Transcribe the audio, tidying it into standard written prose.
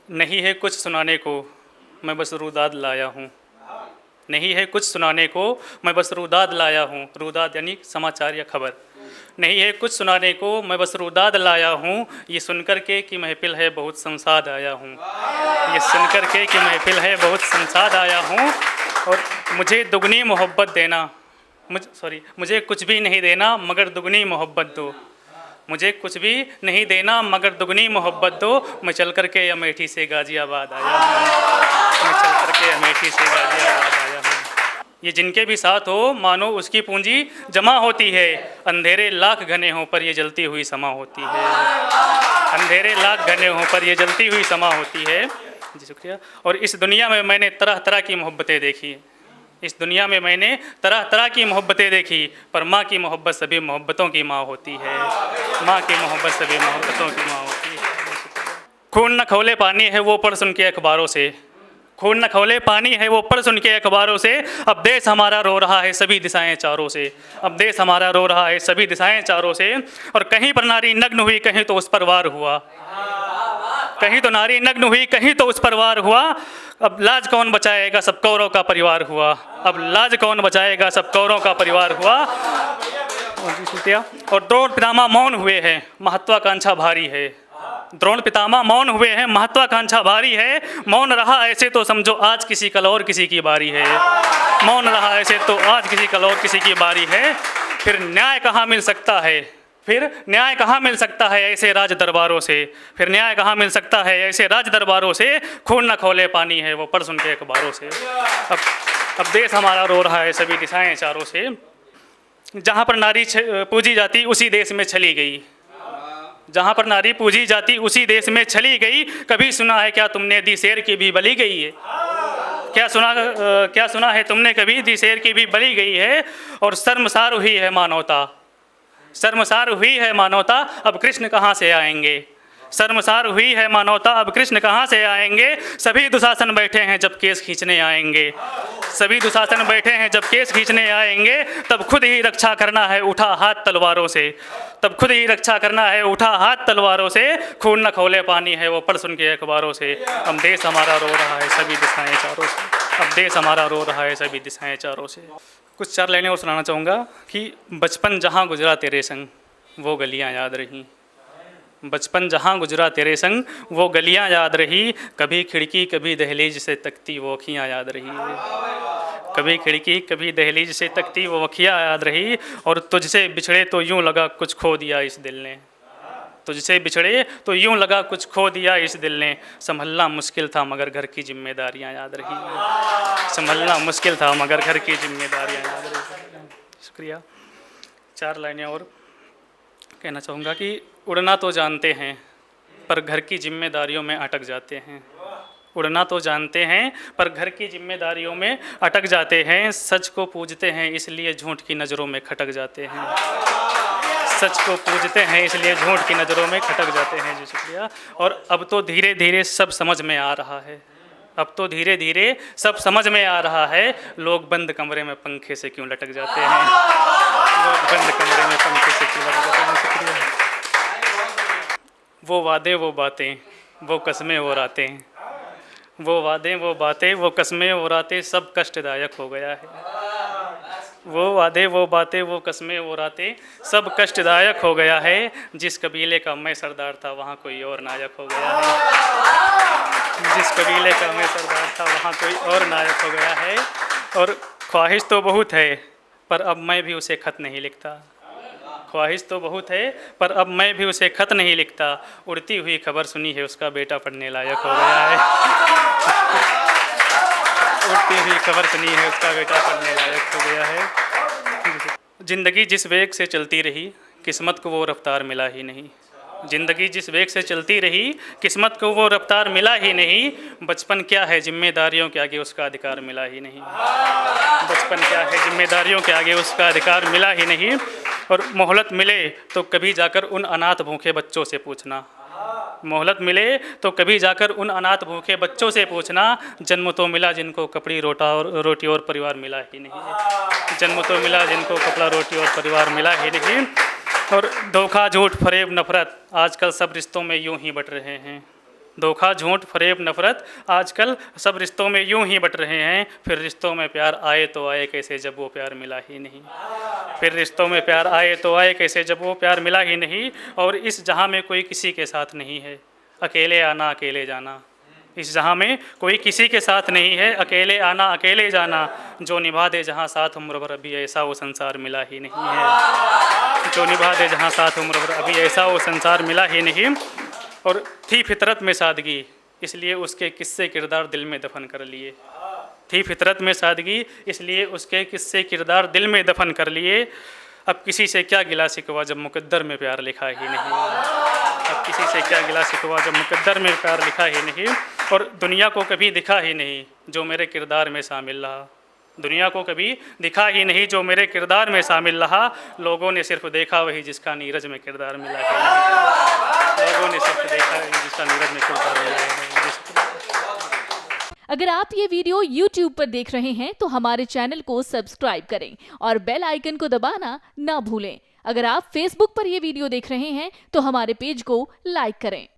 नहीं है कुछ सुनाने को, मैं बस रुदाद लाया हूँ। नहीं है कुछ सुनाने को, मैं बस रुदाद लाया हूँ। रुदाद यानी समाचार या खबर। नहीं है कुछ सुनाने को, मैं बस रुदाद लाया हूँ। ये सुनकर के कि महफिल है बहुत संसाद आया हूँ। ये सुनकर के कि महफिल है बहुत संसाद आया हूँ। और मुझे दुगनी मोहब्बत देना, मुझे कुछ भी नहीं देना मगर दुगनी मोहब्बत दो। मुझे कुछ भी नहीं देना मगर दुगनी मोहब्बत दो। मैं चल कर के अमेठी से गाज़ियाबाद आया हूँ। मैं चल कर के अमेठी से गाज़ियाबाद आया हूँ। ये जिनके भी साथ हो मानो उसकी पूंजी जमा होती है। अंधेरे लाख घने हों पर ये जलती हुई समा होती है। अंधेरे लाख घने हों पर ये जलती हुई समा होती है। जी शुक्रिया। और इस दुनिया में मैंने तरह तरह की मोहब्बतें देखी। इस दुनिया में मैंने तरह तरह की मोहब्बतें देखी, पर माँ की मोहब्बत सभी मोहब्बतों की माँ होती है। माँ की मोहब्बत सभी मोहब्बतों की माँ होती है। खून न खौले पानी है वो पढ़ सुन के अखबारों से। खून न खौले पानी है वो पढ़ सुन के अखबारों से। अब देश हमारा रो रहा है सभी दिशाएं चारों से। अब देश हमारा रो रहा है सभी दिशाएं चारों से। और कहीं पर नारी नग्न हुई, कहीं तो उस पर वार हुआ। कहीं तो नारी नग्न हुई, कहीं तो उस पर वार हुआ। अब लाज कौन बचाएगा, सब कौरों का परिवार हुआ। अब लाज कौन बचाएगा, सब कौरों का परिवार हुआ। और द्रोण पितामह मौन हुए हैं, महत्वाकांक्षा भारी है। द्रोण पितामह मौन हुए हैं, महत्वाकांक्षा भारी है। मौन रहा ऐसे तो समझो आज किसी कल और किसी की बारी है। मौन रहा ऐसे तो आज किसी कल और किसी की बारी है। फिर न्याय कहाँ मिल सकता है, फिर न्याय कहाँ मिल सकता है ऐसे राज दरबारों से। फिर न्याय कहाँ मिल सकता है ऐसे राज दरबारों से। खून न खौले पानी है वो पढ़ सुन के अखबारों से। अब देश हमारा रो रहा है सभी दिशाएं चारों से। जहाँ पर नारी पूजी जाती उसी देश में चली गई। जहाँ पर नारी पूजी जाती उसी देश में चली गई। कभी सुना है क्या तुमने दी शेर की भी बली गई है। क्या सुना है तुमने कभी दी शेर की भी बली गई है। और शर्मसार हुई है मानवता, शर्मसार हुई है मानवता, अब कृष्ण कहाँ से आएंगे। शर्मसार हुई है मानवता, अब कृष्ण कहाँ से आएंगे। सभी दुशासन बैठे हैं जब केस खींचने आएंगे। सभी दुशासन बैठे हैं जब केस खींचने आएंगे। तब खुद ही रक्षा करना है उठा हाथ तलवारों से। तब खुद ही रक्षा करना है उठा हाथ तलवारों से। खून न खौले पानी है वो पढ़ सुन के अखबारों से। अब देश हमारा रो रहा है सभी दिशाएं चारों से। अब देश हमारा रो रहा है सभी दिशाएं चारों से। कुछ 4 लाइनें और सुनाना चाहूँगा कि बचपन जहाँ गुजरा तेरे संग वो गलियाँ याद रहीं। बचपन जहाँ गुजरा तेरे संग वो गलियाँ याद रही। कभी खिड़की कभी दहलीज से तकती वो अखियाँ याद रही। कभी खिड़की कभी दहलीज से तकती वो अखियाँ याद रही। और तुझसे बिछड़े तो यूँ लगा कुछ खो दिया इस दिल ने। तुझसे बिछड़े तो यूँ लगा कुछ खो दिया इस दिल ने। संभलना मुश्किल था मगर घर की जिम्मेदारियाँ याद रही। संभलना मुश्किल था मगर घर की जिम्मेदारियाँ याद रही। शुक्रिया। 4 लाइनें और कहना चाहूँगा कि उड़ना तो जानते हैं पर घर की जिम्मेदारियों में अटक जाते हैं। उड़ना तो जानते हैं पर घर की जिम्मेदारियों में अटक जाते हैं। सच को पूजते हैं इसलिए झूठ की नज़रों में खटक जाते हैं। सच को पूजते हैं इसलिए झूठ की नज़रों में खटक जाते हैं। जी शुक्रिया। और अब तो धीरे धीरे सब समझ में आ रहा है। अब तो धीरे धीरे सब समझ में आ रहा है। लोग बंद कमरे में पंखे से क्यों लटक जाते हैं। लोग बंद कमरे में पंखे से क्यों लटक जाते हैं। शुक्रिया। वो वादे वो बातें वो कस्में वो रातें। वो वादे वो बातें वो कस्में वो रातें सब कष्टदायक हो गया है। वो वादे वो बातें वो कस्में वो रातें सब कष्टदायक हो गया है। जिस कबीले का मैं सरदार था वहाँ कोई और नायक हो गया है। जिस कबीले का मैं सरदार था वहाँ कोई और नायक हो गया है। और ख्वाहिश तो बहुत है पर अब मैं भी उसे खत नहीं लिखता। ख्वाहिश तो बहुत है पर अब मैं भी उसे खत नहीं लिखता। उड़ती हुई खबर सुनी है उसका बेटा पढ़ने लायक हो गया है। उड़ती हुई खबर सुनी है उसका बेटा पढ़ने लायक हो गया है। जिंदगी जिस वेग से चलती रही किस्मत को वो रफ्तार मिला ही नहीं। जिंदगी जिस वेग से चलती रही किस्मत को वो रफ्तार मिला ही नहीं। बचपन क्या है जिम्मेदारियों के आगे उसका अधिकार मिला ही नहीं। बचपन क्या है जिम्मेदारियों के आगे उसका अधिकार मिला ही नहीं। और मोहलत मिले तो कभी जाकर उन अनाथ भूखे बच्चों से पूछना। मोहलत मिले तो कभी जाकर उन अनाथ भूखे बच्चों से पूछना। जन्म तो मिला जिनको कपड़ी रोटी और परिवार मिला ही नहीं। जन्म तो मिला जिनको कपड़ा रोटी और परिवार मिला ही नहीं। और धोखा झूठ फरेब नफरत आजकल सब रिश्तों में यूं ही बट रहे हैं। धोखा, झूठ, फरेब, नफरत, आजकल सब रिश्तों में यूं ही बट रहे हैं। फिर रिश्तों में प्यार आए तो आए कैसे जब वो प्यार मिला ही नहीं। फिर रिश्तों में प्यार आए तो आए कैसे जब वो प्यार मिला ही नहीं। और इस जहां में कोई किसी के साथ नहीं है, अकेले आना अकेले जाना। इस जहां में कोई किसी के साथ नहीं है, अकेले आना अकेले जाना। जो निभा दे जहां साथ उम्र भर, अभी ऐसा वो संसार मिला ही नहीं है। जो निभा दे जहां साथ उम्र भर, अभी ऐसा वो संसार मिला ही नहीं। और थी फितरत में सादगी, इसलिए उसके किस्से किरदार दिल में दफन कर लिए। थी फितरत में सादगी, इसलिए उसके किस्से किरदार दिल में दफन कर लिए। अब किसी से क्या गिला शिकवा जब मुकद्दर में प्यार लिखा ही नहीं। अब किसी से क्या गिला शिकवा जब मुकद्दर में प्यार लिखा ही नहीं। और दुनिया को कभी दिखा ही नहीं जो मेरे किरदार में शामिल रहा। दुनिया को कभी दिखा ही नहीं जो मेरे किरदार में शामिल रहा। लोगों ने सिर्फ देखा वही जिसका नीरज में किरदार मिला ही नहीं। लोगों ने सिर्फ देखा वही जिसका नीरज में किरदार मिला ही नहीं। अगर आप ये वीडियो YouTube पर देख रहे हैं तो हमारे चैनल को सब्सक्राइब करें और बेल आइकन को दबाना ना भूलें। अगर आप Facebook पर ये वीडियो देख रहे हैं तो हमारे पेज को लाइक करें।